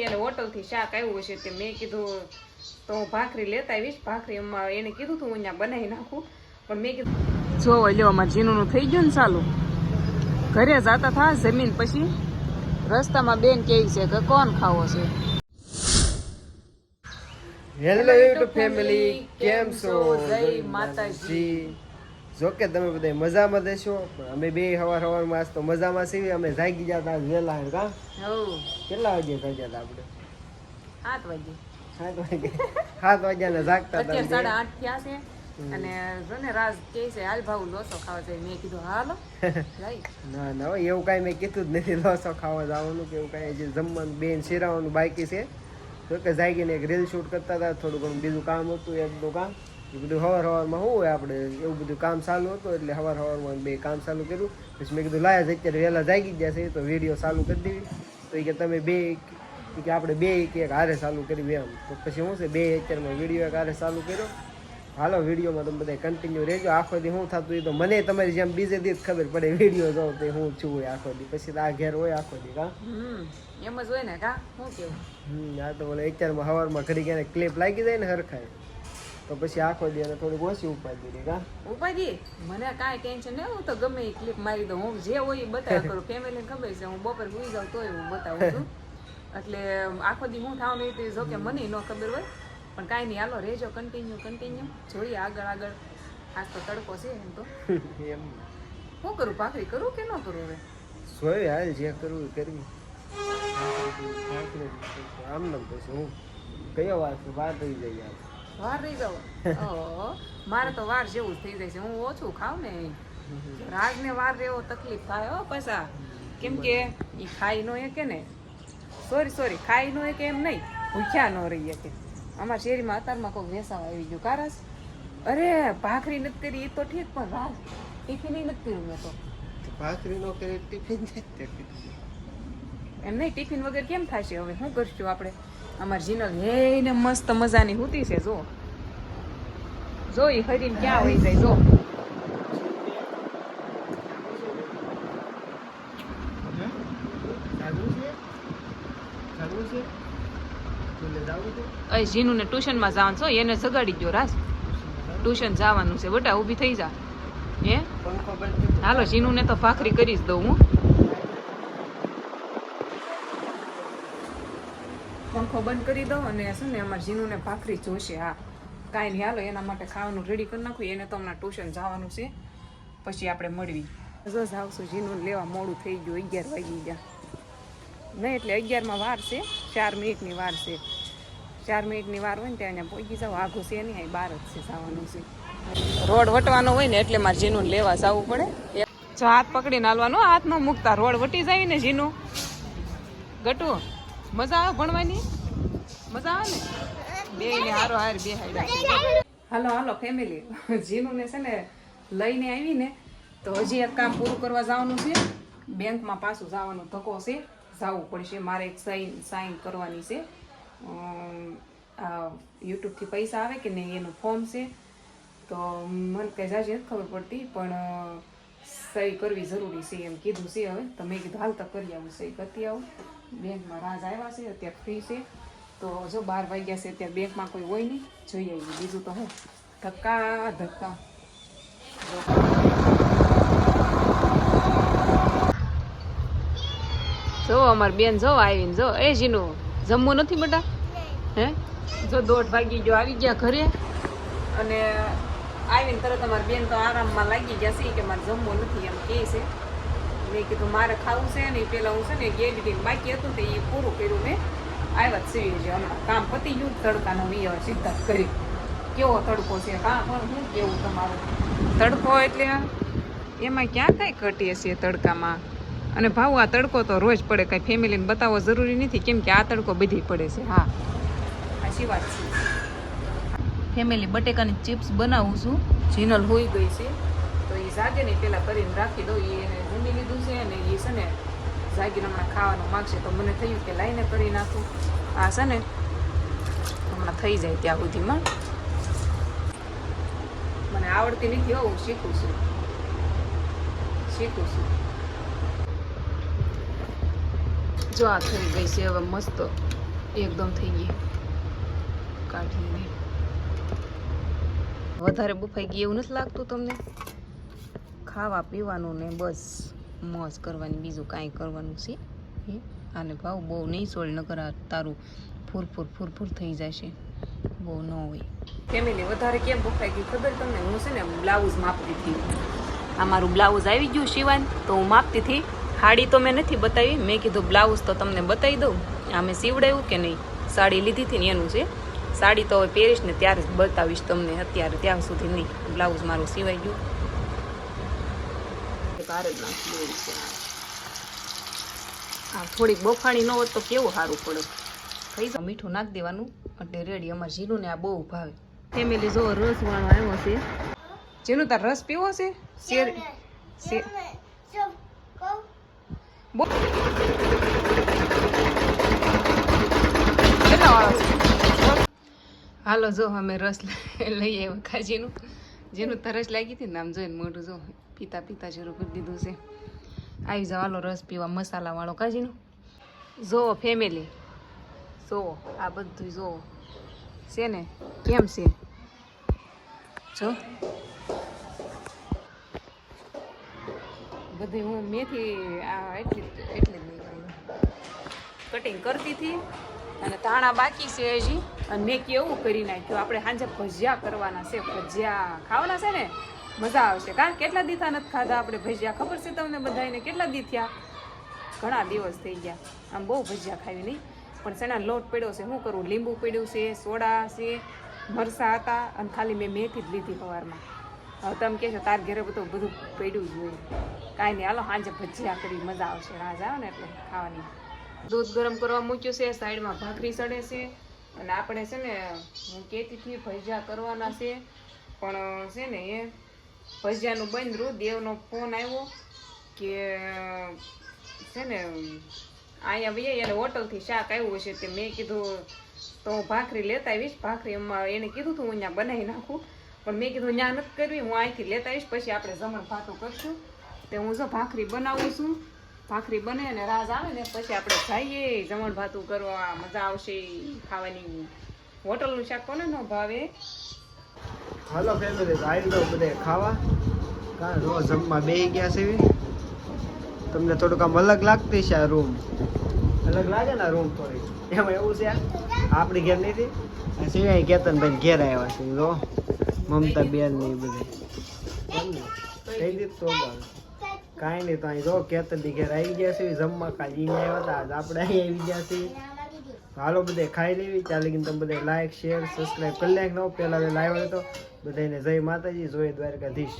એને હોટલથી શાક આવ્યું હશે તે મેં કીધું તો હું ભાખરી લેતા આવીશ. ભાખરી એને કીધું તું હું અહીંયા બનાવી નાખું, પણ મેં કીધું જો લ્યો અમારે જીનુનું થઈ ગયું ને ચાલુ. ઘરે જતા થા જમીન પછી રસ્તામાં બેન કહે છે કે કોણ ખાવો છે. હેલો યુટ્યુબ ફેમિલી, કેમ છો? જય માતાજી. જો કે તમે બધા મજામાં દેશો, અમે બે સવારમાં આજ તો મજામાં છીએ. અમે જાગી જતા વહેલા કા કેટલા વાગે જાગ્યા હતા આપણે? 7 વાગે. 7 વાગ્યા જાગતા હતા. અત્યારે 8:30 થયા છે. અને જો ને રાજ કહે છે હાલ ભાવ લોસો ખાવા જાય. મેં કીધું હાલો ના ના એવું કાંઈ મેં કીધું જ નથી લોસો ખાવા જવાનું કે એવું કાંઈ. જે જમવાનું બેન શેરાવાનું બાકી છે. જો કે જાગીને એક રીલ શૂટ કરતા હતા, થોડું ઘણું બીજું કામ હતું, એક દો કામ. એ બધું સવારમાં શું હોય આપણે એવું બધું કામ ચાલુ હતું, એટલે સવારમાં બે કામ ચાલુ કર્યું. પછી મેં કીધું લાયા અત્યારે વહેલા જાગી ગયા છે તો વિડીયો ચાલુ કરી દેવી. તો એ કે તમે બે કે આપણે બે કે એક હારે ચાલુ કરી એમ. તો પછી શું છે બે અત્યારમાં વિડીયો એક હારે ચાલુ કર્યો. હાલો વિડીયોમાં તમે બધા કન્ટિન્યુ રહેજો. આખો દી શું થતું એ તો મને તમારી જેમ બીજે દી જ ખબર પડે. વિડીયો જોઉં તો હું છું હોય આખો દી, પછી તો આ ઘેર હોય આખો દી કા એમ જ હોય ને કા શું કેવું. આ તો બોલે અત્યારમાં સવારમાં ઘડી ક્યાંને ક્લિપ લાગી જાય ને હરખાય તો પછી આખો દી અને થોડીક ઓછી ઉપાડી દીધી કા ઉપાડી. મને કાંઈ ટેન્શન નહીં, હું તો ગમે એ ક્લિપ મારી દઉં. હું જે હોય એ બતાવ્યા કરું. ફેમિલીને ખબર છે હું બપોર સુઈ જાઉં તોય હું બતાવું છું. એટલે આખો દી હું થવાનું એ જો કે મને ન ખબર હોય, પણ કાંઈ નહીં. હાલો રહેજો કન્ટિન્યુ જોઈએ આગળ. આજ તો તડકો છે એમ તો એમ શું કરું, ભાખરી કરું કે ન કરું? હવે સોય હાલ જે કરવું કરવી. આમ નામ પછી હું કયો વાર છે વાર રહી જાય યાર. વાર રહી જાવ? મારે તો વાર જેવું જ થઈ જાય છે. હું ઓછું ખાવ ને રાજને વાર રહેવો તકલીફ થાય હો પૈસા. કેમ કે એ ખાઈ નો કે ને સોરી ખાઈ નો કે એમ નહીં, ભૂખ્યા ન રહીએ કે. અમારા શેરીમાં અત્યારમાં કોઈ વેસાવા આવી ગયું કારસ. અરે ભાખરી નથી કરી એ તો ઠીક, પણ રાજ ટિફિન નથી કર્યું મેં તો. ભાખરી નો કરે ટિફિન એમ નહીં, ટિફિન વગર કેમ થશે? હવે શું કરશું આપણે? અમારી જીનલ હે મસ્ત મજાની હુતી છે. જો એ હરીને ક્યાં હોય જાય જો. જીનુને ટ્યુશનમાં જવાનું છો, એને જગાડી ગયો રાજ. ટ્યુશન જવાનું છે બટા, ઊભી થઈ જા. હે હાલો જીનુને તો ભાખરી કરી જ દઉં હું. પંખો બંધ કરી દઉં અને છે ને અમારે જીનુને ભાખરી જોશે. હા કાંઈ નહીં, હાલો એના માટે ખાવાનું રેડી કરી નાખું. એને તો હમણાં ટ્યુશન જવાનું છે, પછી આપણે મળવી. જો જાવશું જીનુને લેવા. મોડું થઈ ગયું, 11 વાગી ગયા. નહીં એટલે 11માં વાર છે, 4 મિનિટની વાર છે. 4 મિનિટની વાર હોય ને ત્યાં અહીંયા પહોંચી જાવ. આઘું છે નહીં, અહીં બહાર જ છે જવાનું છે. રોડ વટવાનો હોય ને એટલે મારે જીનુને લેવા જવું પડે. જો હાથ પકડીને હાલવાનો, હાથ ન મૂકતા. રોડ વટી જાય ને જીનુ ગટુ મજા આવે ભણવાની, મજા આવે ને બે ને હારો હાર બે હાઈડા. હાલો ફેમિલી, જીનુને છે ને લઈને આવી ને તો હજી એક કામ પૂરું કરવા જવાનું છે. બેંકમાં પાછું જવાનું ધક્કો છે, જવું પડશે. મારે એક સાઈન કરવાની છે. યુટ્યુબથી પૈસા આવે કે નહીં એનું ફોર્મ છે. તો મને કંઈ જાજી નથી ખબર પડતી, પણ સહી કરવી જરૂરી છે એમ કીધું છે. હવે તો મેં કીધું હાલ તો કરી આવું, સહી કરતી આવું. બેંકમાં રાજ આવ્યા છે, અત્યારે ફ્રી છે. તો જો 12 વાગ્યા છે, અત્યારે બેંકમાં કોઈ હોય નહીં, જોઈ આવી. બીજું તો હું ધક્કા જો અમારી બેન જો આવીને જો. એ જીનું જમવું નથી બેટા? હે જો 1:30 વાગી ગયો, આવી ગયા ઘરે. અને આવીને તરત અમારી બેન તો આરામમાં લાગી ગયા છે કે મારે જમવું નથી એમ કહે છે. મેં કીધું મારે ખાવું છે ને. પહેલાં હું છે ને એડિટિંગ બાકી હતું તો એ પૂરું કર્યું મેં. આવ્યા જ સીવી છે હમણાં, કામ પતી ગયું. તડકાનો વિયર સીધા કરી. કેવો તડકો છે કાં પણ શું કેવું તમારું? તડકો એટલે એમાં ક્યાં કાંઈ ઘટીએ છીએ તડકામાં. અને ભાવ આ તડકો તો રોજ પડે, કાંઈ ફેમિલીને બતાવવો જરૂરી નથી, કેમ કે આ તડકો બધી પડે છે. હા સાચી વાત છે. ફેમિલી બટેકાની ચિપ્સ બનાવું છું. જીનલ હોઈ ગઈ છે તો એ જાગે ને પહેલાં કરીને રાખી દઉં. એને જમી લીધું છે અને એ છે ને જાગીને હમણાં ખાવાનું માગશે. તો મને થયું કે લાઈને કરી નાખું. આ છે ને હમણાં થઈ જાય ત્યાં સુધીમાં. મને આવડતી નથી, હું શીખું છું. જો આ થઈ ગઈ છે હવે મસ્ત એકદમ થઈ ગઈ કાઢી દે. વધારે બફાઈ ગઈ એવું નથી લાગતું તમને? ખાવા પીવાનું ને બસ મોજ કરવાની, બીજું કાંઈ કરવાનું છે હે? આને ભાવ બહુ નહીં સોળ, નકર આ તારું ફૂર થઈ જશે, બહુ ન હોય. ફેમિલી વધારે કેમ બફાઈ ગઈ ખબર તમને? હું છે ને બ્લાઉઝ માપતી હતી. આ મારું બ્લાઉઝ આવી ગયું સિવાન, તો હું માપતી હતી. સાડી તો મેં નથી બતાવી, મેં કીધું બ્લાઉઝ તો તમને બતાવી દઉં. આ મેં સીવડાવ્યું કે નહીં, સાડી લીધી હતી ને એનું છે. સાડી તો હવે પહેરીશ ને ત્યારે જ બતાવીશ તમને, અત્યારે ત્યાં સુધી નહીં. બ્લાઉઝ મારું સિવાઈ ગયું. આ થોડીક બફાણી ન હોત તો કેવું સારું પડે. ખાઈ જાવ, મીઠું નાખી દેવાનું એટલે રેડી. અમારે જીનું ને આ બહુ ભાવે. ફેમિલી જો રસ વાળો આવ્યો છે. જેનું તાર રસ પીવો છે? શેર કેટલા વાળો છે? હાલો જો અમે રસ લઈ આવ્યા કાજીનું. જેનું તરસ લાગી હતી ને આમ જોઈને મોઢું જો પીતા પીતા શરૂ કરી દીધું છે. આવી જાવ હાલો રસ પીવા, મસાલા વાળો કાજીનું. જો ફેમિલી જો આ બધું જો છે ને કેમ છે જો બધું. હું મેથી આ એટલી જ નહીં કટિંગ કરતી હતી અને ધાણા બાકી છે હજી. અને મેં કેવું કરી નાખ્યું, આપણે સાંજે ભજીયા કરવાના છે. ભજીયા ખાવાના છે ને, મજા આવશે. કા કેટલા દીથા નથી ખાધા આપણે ભજીયા? ખબર છે તમને બધાને કેટલા દી થયા? ઘણા દિવસ થઈ ગયા. આમ બહુ ભજીયા ખાવી નહીં. પણ શેના લોટ પડ્યો છે, શું કરું? લીંબુ પડ્યું છે, સોડા છે, મરસા હતા અને ખાલી મેં મેથી જ લીધી સવારમાં. હવે તમે કહેશો તાર ઘરે બધું પડ્યું જ હોય. કાંઈ નહીં, હાલો સાંજે ભજીયા કરી, મજા આવશે. રાજ આવે ને એટલે ખાવાની. દૂધ ગરમ કરવા મૂક્યું છે, સાઈડમાં ભાખરી સડે છે. અને આપણે છે ને હું કહેતી હતી ભજીયા કરવાના છે, પણ છે ને એ ભજીયાનું બંધ. દેવનો ફોન આવ્યો કે છે ને અહીંયા ભાઈ એને હોટલથી શાક આવ્યું હશે. તે મેં કીધું તો હું ભાખરી લેતા આવીશ. ભાખરી એમાં એને કીધું હતું હું અહીંયા બનાવી નાખું, પણ મેં કીધું ત્યાં નથી કરવી, હું અહીંથી લેતા આવીશ, પછી આપણે જમણ ભાતું કરશું. તે હું જો ભાખરી બનાવું છું. ભાખરી બને અને રાજ આવે ને પછી આપણે જઈએ જમણ ભાતું કરવા, મજા આવશે ખાવાની. હોટલનું શાક કોને ન ભાવે? હાલો ફેમિલી આવી જાવ બધે ખાવા. કાં રોજ જમવા બેસી ગયા છે. તમને થોડુંક આમ અલગ લાગતી છે આ રૂમ? અલગ લાગે ને રૂમ થોડી? એમાં એવું છે આપણી ઘેર નથી, સિવાય કેતનભાઈ ઘેર આવ્યા છે. જો મમતા બેન ને એ બધે કહી દીધું તો કાંઈ નહીં. તો અહીં જો કેતનની ઘેર આવી ગયા છે જમવા. કાલે આવ્યા હતા, આજ આપણે અહીં આવી ગયા છીએ. હાલો બધે ખાઈ લેવી. ચાલે કે તમે બધે લાઈક શેર સબસ્ક્રાઈબ કરી નાખો. પહેલાં લાવ્યો હતો બધાને જય માતાજી, જોઈ દ્વારકાધીશ.